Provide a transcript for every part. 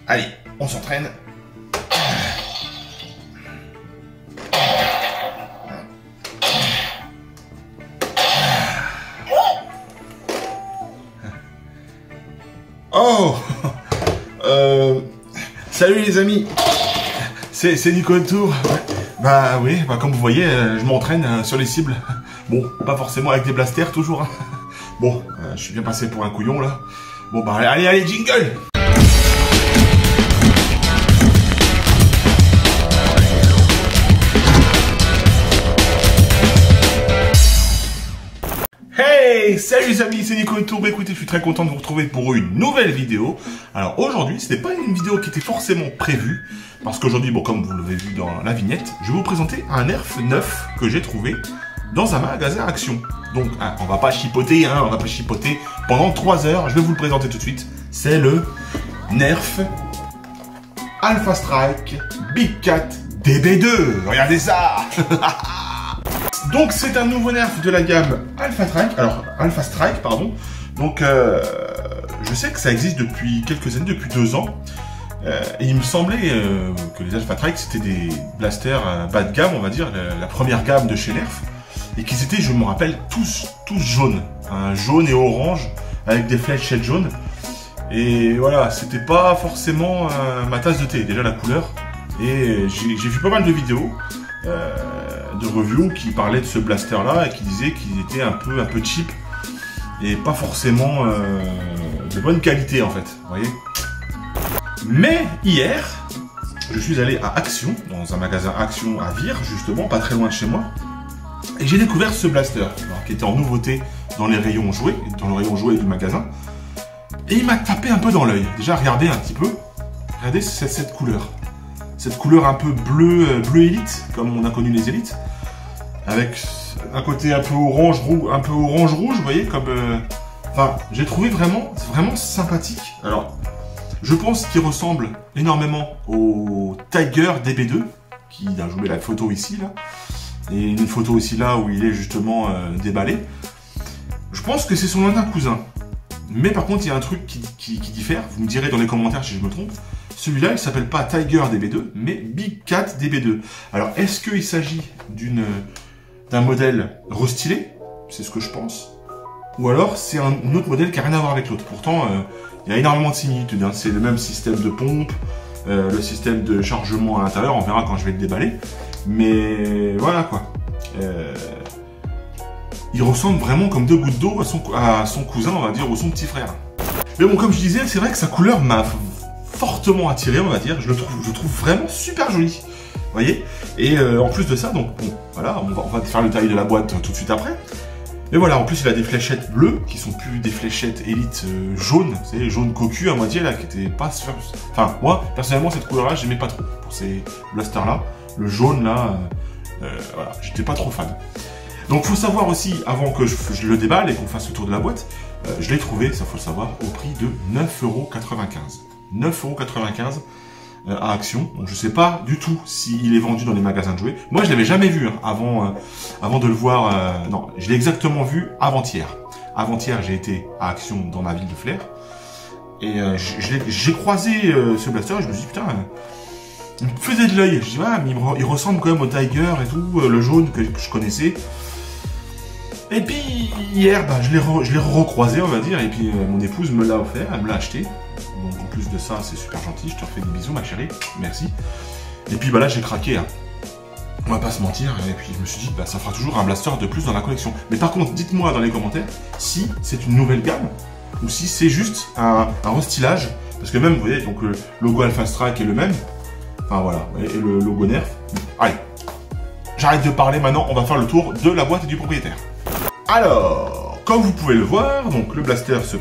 Allez, on s'entraîne. Oh salut les amis, c'est Nico de Tour. Bah oui, bah comme vous voyez, je m'entraîne sur les cibles. Bon, pas forcément avec des blasters toujours. Hein. Bon, je suis bien passé pour un couillon là. Bon bah allez, jingle. Hey, salut les amis, c'est Nico de Tour. Écoutez, je suis très content de vous retrouver pour une nouvelle vidéo. Alors aujourd'hui, ce n'est pas une vidéo qui était forcément prévue, parce qu'aujourd'hui, bon, comme vous l'avez vu dans la vignette, je vais vous présenter un nerf neuf que j'ai trouvé dans un magasin Action. Donc, hein, on va pas chipoter, hein, on va pas chipoter pendant 3 heures. Je vais vous le présenter tout de suite. C'est le Nerf Alpha Strike Big Cat DB2. Regardez ça. Donc c'est un nouveau nerf de la gamme Alpha Strike, pardon. Donc je sais que ça existe depuis quelques années, depuis 2 ans. Et il me semblait que les Alpha Strike c'était des blasters bas de gamme, on va dire, la première gamme de chez Nerf. Et qu'ils étaient, je me rappelle, tous jaunes. Hein, jaune et orange, avec des fléchettes jaunes. Et voilà, c'était pas forcément ma tasse de thé, déjà la couleur. Et j'ai vu pas mal de vidéos. De reviews qui parlaient de ce blaster là et qui disaient qu'il était un peu cheap et pas forcément de bonne qualité en fait, vous voyez. Mais hier, je suis allé à Action, dans un magasin Action à Vire, justement, pas très loin de chez moi, et j'ai découvert ce blaster alors, qui était en nouveauté dans les rayons jouets, du magasin, et il m'a tapé un peu dans l'œil. Déjà, regardez un petit peu, regardez cette couleur. Cette couleur un peu bleu élite, comme on a connu les élites, avec un côté un peu orange rouge, vous voyez, comme. Enfin, j'ai trouvé vraiment sympathique. Alors, je pense qu'il ressemble énormément au Tiger DB2, qui a joué la photo ici là, et une photo aussi là où il est justement déballé. Je pense que c'est son lointain cousin. Mais par contre, il y a un truc qui diffère. Vous me direz dans les commentaires si je me trompe. Celui-là, il ne s'appelle pas Tiger DB2, mais Big Cat DB2. Alors, est-ce qu'il s'agit d'un modèle restylé? C'est ce que je pense. Ou alors, c'est un autre modèle qui n'a rien à voir avec l'autre. Pourtant, il y a énormément de similitudes. Hein. C'est le même système de pompe, le système de chargement à l'intérieur. On verra quand je vais le déballer. Mais voilà quoi. Il ressemble vraiment comme 2 gouttes d'eau à son cousin, on va dire, ou son petit frère. Mais bon, comme je disais, c'est vrai que sa couleur m'a fortement attiré, on va dire. Je le trouve vraiment super joli. Vous voyez? Et en plus de ça, donc bon, voilà, on va faire le taille de la boîte tout de suite après. Et voilà, en plus il a des fléchettes bleues qui sont plus des fléchettes élites jaunes, vous savez, jaune cocu à moitié là, qui était pas. Enfin, moi personnellement cette couleur-là, j'aimais pas trop pour ces blasters-là. Le jaune là, voilà, j'étais pas trop fan. Donc faut savoir aussi, avant que je le déballe et qu'on fasse le tour de la boîte, je l'ai trouvé, ça faut le savoir, au prix de 9,95 €. 9,95 € à Action. Donc je sais pas du tout s'il est vendu dans les magasins de jouets. Moi je l'avais jamais vu hein, avant de le voir. Non, je l'ai exactement vu avant-hier. Avant-hier j'ai été à Action dans ma ville de Flers. Et j'ai croisé ce blaster et je me suis dit putain, il me faisait de l'œil. Je dis ah, mais il ressemble quand même au Tiger et tout, le jaune que je connaissais. Et puis hier, bah, je l'ai recroisé, on va dire, et puis mon épouse me l'a offert, elle me l'a acheté. Donc en plus de ça, c'est super gentil, je te refais des bisous ma chérie, merci. Et puis bah là j'ai craqué, hein. On va pas se mentir, et puis je me suis dit, bah, ça fera toujours un blaster de plus dans la collection. Mais par contre, dites-moi dans les commentaires si c'est une nouvelle gamme, ou si c'est juste un restylage, parce que même, vous voyez, donc le logo Alpha Strike est le même, enfin voilà, et le logo Nerf. Allez, j'arrête de parler maintenant, on va faire le tour de la boîte et du propriétaire. Alors, comme vous pouvez le voir, donc le blaster se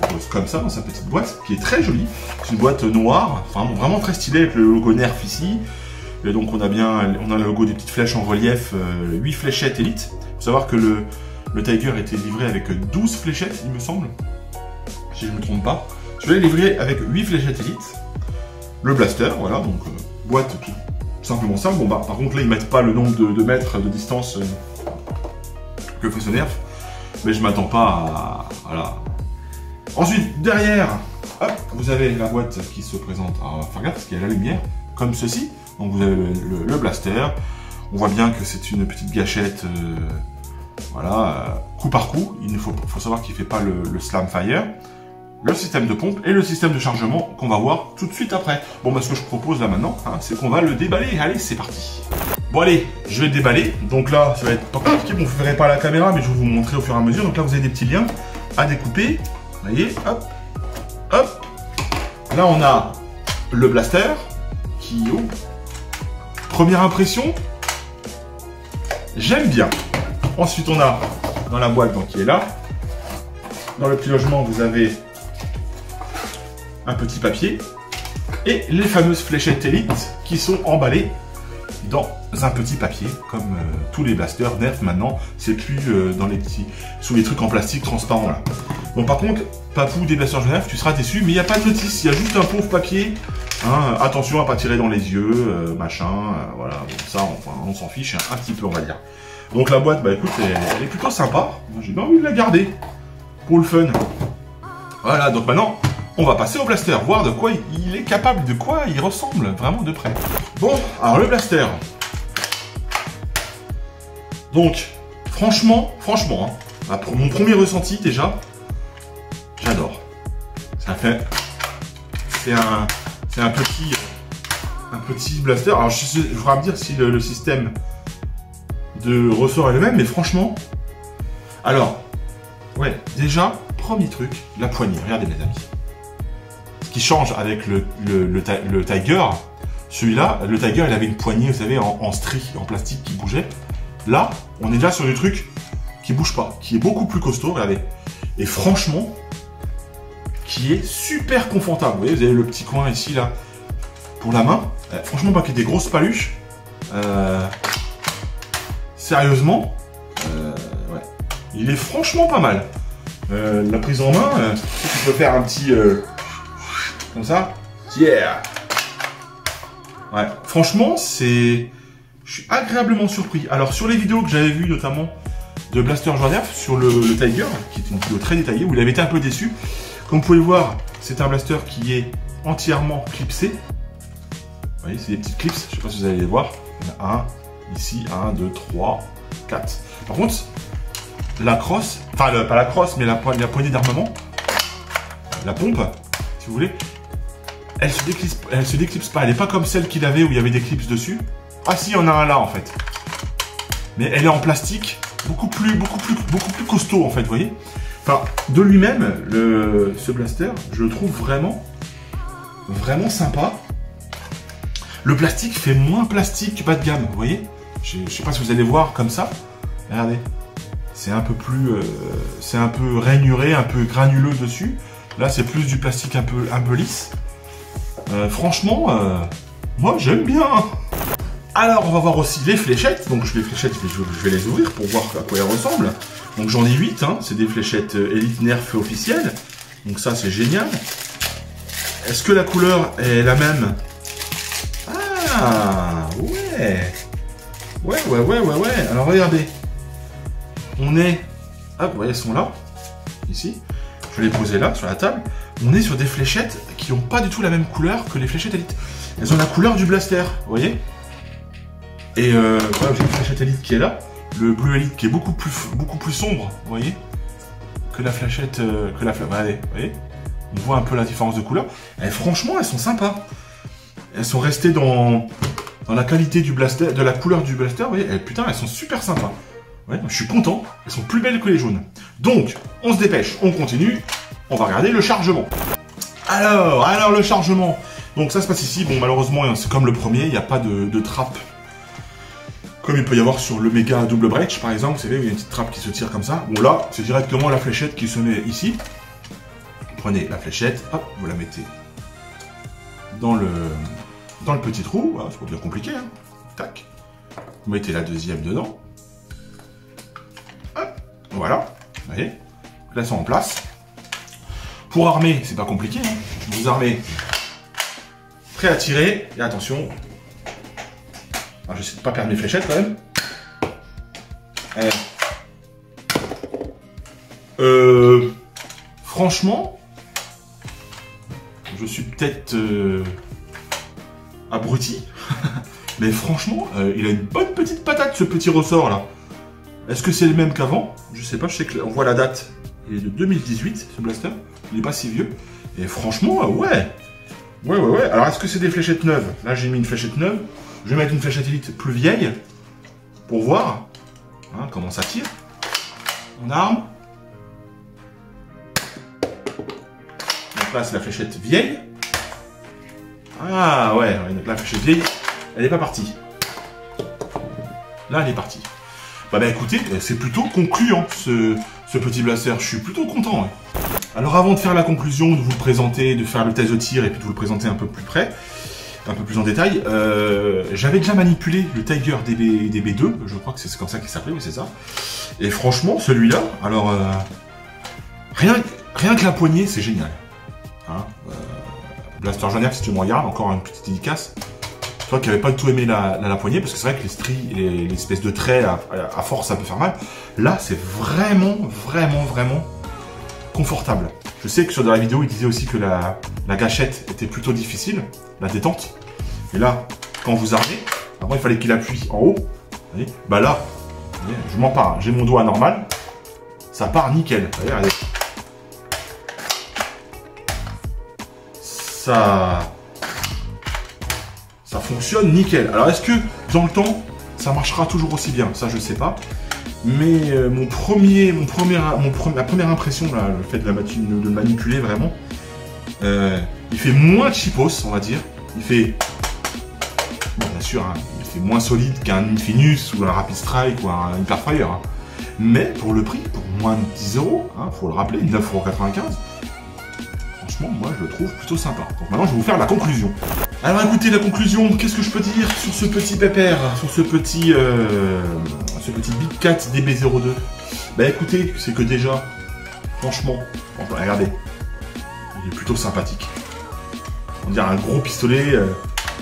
propose comme ça dans sa petite boîte, qui est très jolie. C'est une boîte noire, enfin vraiment très stylée avec le logo Nerf ici. Et donc on a le logo des petites flèches en relief, 8 fléchettes élite. Il faut savoir que le Tiger était livré avec 12 fléchettes, il me semble, si je ne me trompe pas. Je l'ai livré avec 8 fléchettes élite. Le blaster, voilà, donc boîte tout simplement simple. Bon bah par contre là ils mettent pas le nombre de mètres de distance que fait ce Nerf, mais je m'attends pas à... Voilà. Ensuite, derrière, hop, vous avez la boîte qui se présente. Alors, on va faire gaffe parce qu'il y a la lumière, comme ceci. Donc vous avez le blaster. On voit bien que c'est une petite gâchette, voilà, coup par coup. Il faut savoir qu'il ne fait pas le slam fire. Le système de pompe et le système de chargement qu'on va voir tout de suite après. Bon, bah, ce que je propose là maintenant, hein, c'est qu'on va le déballer. Allez, c'est parti. Bon, allez, je vais le déballer. Donc là, ça va être pas compliqué. Bon, vous ne verrez pas à la caméra, mais je vais vous montrer au fur et à mesure. Donc là, vous avez des petits liens à découper. Vous voyez, hop, hop. Là, on a le blaster qui ouvre. Première impression, j'aime bien. Ensuite, on a dans la boîte donc, qui est là. Dans le petit logement, vous avez un petit papier et les fameuses fléchettes Elite qui sont emballées dans un petit papier, comme tous les blasters Nerf maintenant. C'est plus dans les petits, sous les trucs en plastique transparent là. Bon, par contre, Papou des blasters Nerf, tu seras déçu, mais il n'y a pas de notice, il y a juste un pauvre papier. Hein, attention à pas tirer dans les yeux, machin, voilà, bon, ça on s'en fiche un petit peu, on va dire. Donc la boîte, bah écoute, elle est plutôt sympa. J'ai bien envie de la garder pour le fun. Voilà, donc maintenant, on va passer au blaster, voir de quoi il est capable, de quoi il ressemble vraiment de près. Bon, alors le blaster. Donc, franchement, hein, mon premier ressenti déjà, j'adore. Ça fait, c'est un petit blaster. Alors, je voudrais me dire si le système de ressort est le même, mais franchement, alors, ouais, déjà, premier truc, la poignée. Regardez, mes amis. Ce qui change avec le Tiger, celui-là, le Tiger, il avait une poignée, vous savez, en strie, en plastique qui bougeait. Là, on est déjà sur du truc qui bouge pas, qui est beaucoup plus costaud, regardez. Et franchement, qui est super confortable. Vous voyez, vous avez le petit coin ici, là, pour la main. Franchement, pas qu'il y ait des grosses paluches. Sérieusement, ouais. Il est franchement pas mal. La prise en main, tu peux faire un petit... comme ça. Yeah. Ouais, franchement, c'est... Je suis agréablement surpris. Alors, sur les vidéos que j'avais vues, notamment de Blaster Nerf, sur le Tiger, qui est une vidéo très détaillée, où il avait été un peu déçu. Comme vous pouvez le voir, c'est un blaster qui est entièrement clipsé. Vous voyez, c'est des petites clips, je sais pas si vous allez les voir. Il y en a un, ici, 1, 2, 3, 4. Par contre, la crosse, enfin pas la crosse, mais la poignée d'armement, la pompe, si vous voulez, elle se déclipse pas. Elle n'est pas comme celle qu'il avait où il y avait des clips dessus. Ah si, il y en a un là en fait. Mais elle est en plastique, beaucoup plus costaud en fait, vous voyez. Enfin, de lui-même, ce blaster, je le trouve vraiment sympa. Le plastique fait moins plastique bas de gamme, vous voyez. Je sais pas si vous allez voir comme ça. Regardez. C'est un peu plus... c'est un peu rainuré, un peu granuleux dessus. Là, c'est plus du plastique un peu lisse. Franchement, moi, j'aime bien. Alors, on va voir aussi les fléchettes. Donc, les fléchettes, je vais les ouvrir pour voir à quoi elles ressemblent. Donc, j'en ai 8. Hein. C'est des fléchettes Elite Nerf officielles. Donc, ça, c'est génial. Est-ce que la couleur est la même? Ah, ouais. Ouais. Alors, regardez. On est... Hop, vous voyez, elles sont là. Ici. Je vais les poser là, sur la table. On est sur des fléchettes qui n'ont pas du tout la même couleur que les fléchettes Elite. Elles ont la couleur du blaster, vous voyez. Et voilà, j'ai une fléchette Elite qui est là. Le bleu Elite qui est beaucoup plus sombre, vous voyez, que la fléchette... Allez, vous voyez. On voit un peu la différence de couleur. Et franchement, elles sont sympas. Elles sont restées dans la qualité du blaster, de la couleur du blaster, vous voyez. Et, putain, elles sont super sympas. Ouais, je suis content. Elles sont plus belles que les jaunes. Donc, on se dépêche, on continue. On va regarder le chargement. Alors le chargement. Donc ça se passe ici. Bon, malheureusement, c'est comme le premier, il n'y a pas de trappe. Comme il peut y avoir sur le méga double breach, par exemple. Vous savez, il y a une petite trappe qui se tire comme ça. Bon, là, c'est directement la fléchette qui se met ici. Vous prenez la fléchette, hop, vous la mettez dans le petit trou. Voilà, c'est pas bien compliqué, hein. Tac. Vous mettez la deuxième dedans. Hop, voilà. Vous voyez, là, c'est en place. Pour armer, c'est pas compliqué, hein. Vous armez, prêt à tirer, et attention. Alors, j'essaie de pas perdre mes fléchettes quand même. Franchement, suis peut-être abruti. Mais franchement, il a une bonne petite patate, ce petit ressort là. Est-ce que c'est le même qu'avant? Je sais pas, je sais qu'on voit la date. Il est de 2018, ce blaster. Il n'est pas si vieux. Et franchement, ouais. Ouais. Alors, est-ce que c'est des fléchettes neuves? Là, j'ai mis une fléchette neuve. Je vais mettre une fléchette élite plus vieille. Pour voir comment ça tire. En arme. Donc là, c'est la fléchette vieille. Ah ouais, donc la fléchette vieille, elle n'est pas partie. Là, elle est partie. Bah écoutez, c'est plutôt concluant ce petit blaster. Je suis plutôt content. Ouais. Alors avant de faire la conclusion, de vous le présenter, de faire le test de tir et puis de vous le présenter un peu plus près, un peu plus en détail, j'avais déjà manipulé le Tiger DB2, je crois que c'est comme ça qu'il s'appelait, oui c'est ça. Et franchement, celui-là, alors rien que la poignée, c'est génial. Hein, Blaster Janiac, si tu me regardes, encore une petite dédicace. Toi qui n'avais pas du tout aimé la poignée, parce que c'est vrai que les stries, l'espèce de trait, à force, ça peut faire mal. Là, c'est vraiment confortable. Je sais que sur la vidéo, il disait aussi que la gâchette était plutôt difficile, la détente. Et là, quand vous armez, avant il fallait qu'il appuie en haut. Vous voyez, bah là, vous voyez, je m'en pars, j'ai mon doigt normal, ça part nickel. Vous voyez, regardez. Ça fonctionne nickel. Alors est-ce que dans le temps, ça marchera toujours aussi bien? Ça, je sais pas. Mais ma première impression, là, le fait de le manipuler vraiment, il fait moins cheapos, on va dire. Il fait, bon, bien sûr, hein, il fait moins solide qu'un Infinus ou un Rapid Strike ou un Hyperfire. Hein. Mais pour le prix, pour moins de 10 €, hein, faut le rappeler, 9,95 €. Franchement, moi, je le trouve plutôt sympa. Donc maintenant, je vais vous faire la conclusion. Alors écoutez, la conclusion, qu'est-ce que je peux dire sur ce petit pépère, sur ce petit Big Cat DB02? Bah écoutez, c'est que déjà, franchement, regardez, il est plutôt sympathique. On dirait un gros pistolet,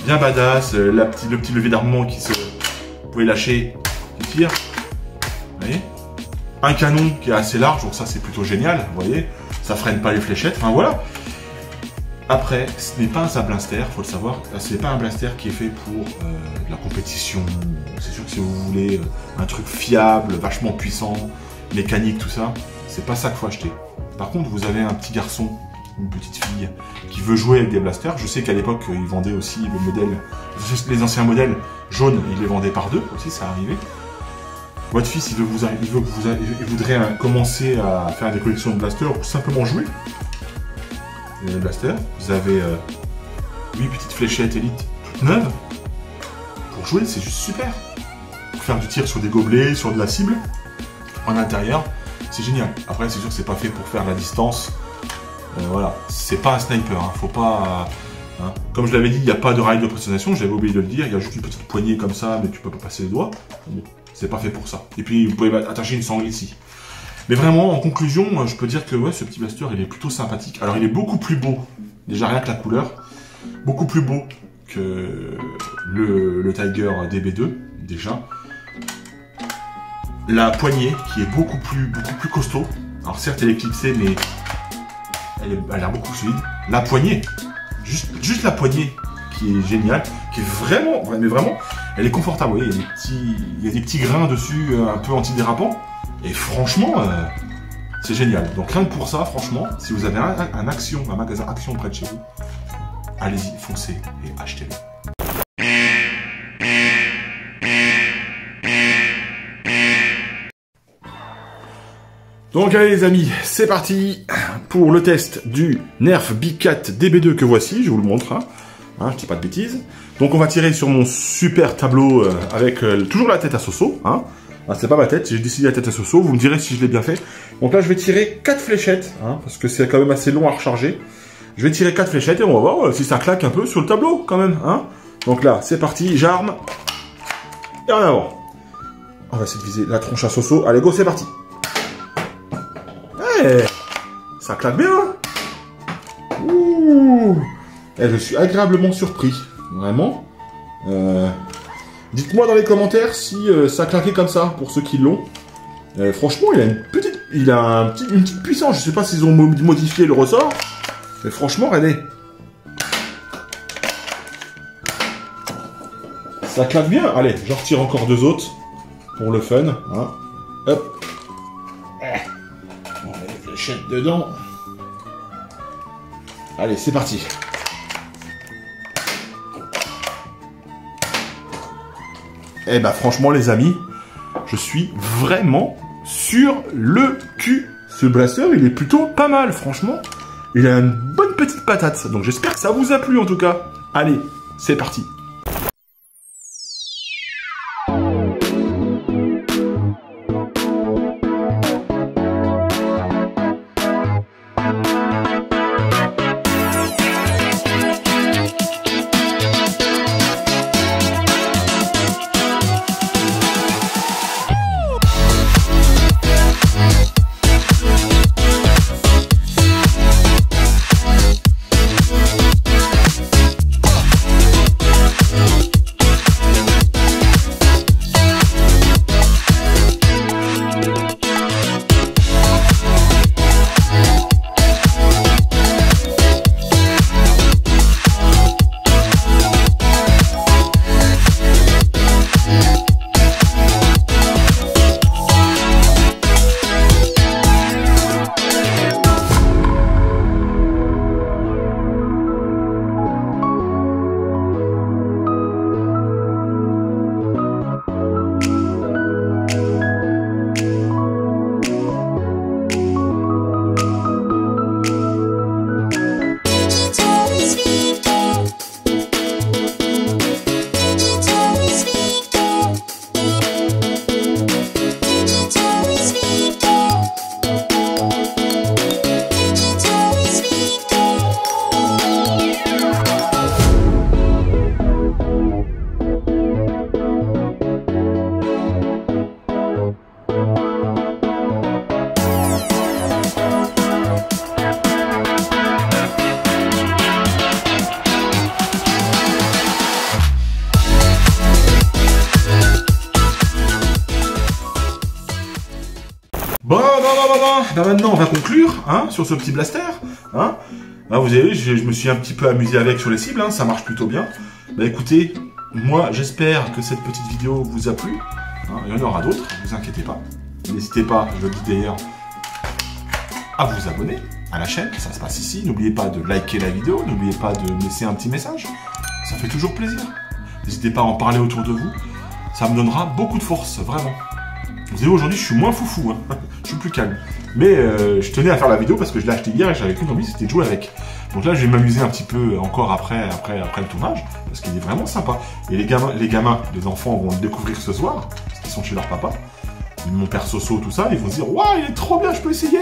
bien badass, le petit levier d'armement qui se... Vous pouvez lâcher, qui tire. Vous voyez? Un canon qui est assez large, donc ça c'est plutôt génial, vous voyez? Ça freine pas les fléchettes, enfin voilà. Après, ce n'est pas un blaster, faut le savoir, ce n'est pas un blaster qui est fait pour de la compétition. C'est sûr que si vous voulez un truc fiable, vachement puissant, mécanique, tout ça, c'est pas ça qu'il faut acheter. Par contre, vous avez un petit garçon, une petite fille, qui veut jouer avec des blasters. Je sais qu'à l'époque, ils vendaient aussi le modèle, les anciens modèles jaunes, ils les vendaient par deux aussi, ça arrivait. Votre fils, il voudrait commencer à faire des collections de blasters ou simplement jouer. Les blasters, vous avez 8 petites fléchettes élites toutes neuves. Pour jouer, c'est juste super. Pour faire du tir sur des gobelets, sur de la cible, en intérieur, c'est génial. Après, c'est sûr que c'est pas fait pour faire la distance. Voilà, c'est pas un sniper, hein. Faut pas... Hein. Comme je l'avais dit, il n'y a pas de rail de pressionation, j'avais oublié de le dire, il y a juste une petite poignée comme ça, mais tu peux pas passer les doigts. C'est pas fait pour ça. Et puis, vous pouvez attacher une sangle ici. Mais vraiment, en conclusion, je peux dire que ouais, ce petit blaster, il est plutôt sympathique. Alors, il est beaucoup plus beau, déjà rien que la couleur, beaucoup plus beau que le Tiger DB2, déjà. La poignée, qui est beaucoup plus costaud. Alors, certes, elle est clipsée, mais elle a l'air beaucoup solide. La poignée, juste la poignée, qui est géniale, qui est vraiment, mais vraiment, elle est confortable. Vous voyez, il y a des petits grains dessus, un peu antidérapants. Et franchement, c'est génial. Donc rien que pour ça, franchement, si vous avez un magasin Action près de chez vous, allez-y, foncez et achetez-le. Donc allez les amis, c'est parti pour le test du Nerf Big Cat DB2 que voici, je vous le montre, hein, je dis pas de bêtises. Donc on va tirer sur mon super tableau avec toujours la tête à Soso, hein. Ah, c'est pas ma tête, j'ai décidé la tête à Soso, vous me direz si je l'ai bien fait. Donc là je vais tirer 4 fléchettes, hein, parce que c'est quand même assez long à recharger. Je vais tirer 4 fléchettes et on va voir si ça claque un peu sur le tableau quand même, hein. Donc là c'est parti, j'arme, et en avant. On va essayer de viser la tronche à Soso, allez go c'est parti. Hey, ça claque bien, hein. Ouh. Et je suis agréablement surpris, vraiment. Dites-moi dans les commentaires si ça claquait comme ça, pour ceux qui l'ont. Franchement, il a une petite puissance. Je sais pas s'ils ont modifié le ressort. Mais franchement, regardez. Ça claque bien. Allez, j'en retire encore 2 autres. Pour le fun. Hein. Hop. On met les fléchettes dedans. Allez, c'est parti. Eh ben franchement les amis, je suis vraiment sur le cul. Ce blaster, il est plutôt pas mal, franchement. Il a une bonne petite patate. Donc j'espère que ça vous a plu en tout cas. Allez, c'est parti. Bon, maintenant on va conclure hein, sur ce petit blaster. Hein. Là, vous avez vu, je me suis un petit peu amusé avec sur les cibles, hein, ça marche plutôt bien. Bah écoutez, moi j'espère que cette petite vidéo vous a plu. Hein, il y en aura d'autres, ne vous inquiétez pas. N'hésitez pas, je le dis d'ailleurs, à vous abonner à la chaîne, ça se passe ici. N'oubliez pas de liker la vidéo, n'oubliez pas de laisser un petit message, ça fait toujours plaisir. N'hésitez pas à en parler autour de vous, ça me donnera beaucoup de force, vraiment. Vous savez, aujourd'hui, je suis moins foufou, hein. Je suis plus calme. Mais je tenais à faire la vidéo parce que je l'ai acheté hier et j'avais qu'une envie, c'était de jouer avec. Donc là, je vais m'amuser un petit peu encore après le tournage, parce qu'il est vraiment sympa. Et les gamins, les enfants vont le découvrir ce soir, parce qu'ils sont chez leur papa. Mon père Soso, tout ça, ils vont se dire « Waouh, il est trop bien, je peux essayer !»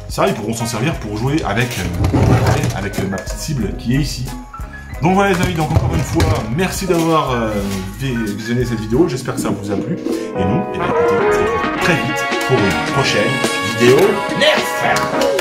Ça, ils pourront s'en servir pour jouer avec ma petite cible qui est ici. Donc voilà les amis, donc encore une fois, merci d'avoir visionné cette vidéo, j'espère que ça vous a plu. Et nous, eh bien, écoutez, on se retrouve très vite pour une prochaine vidéo Nerf.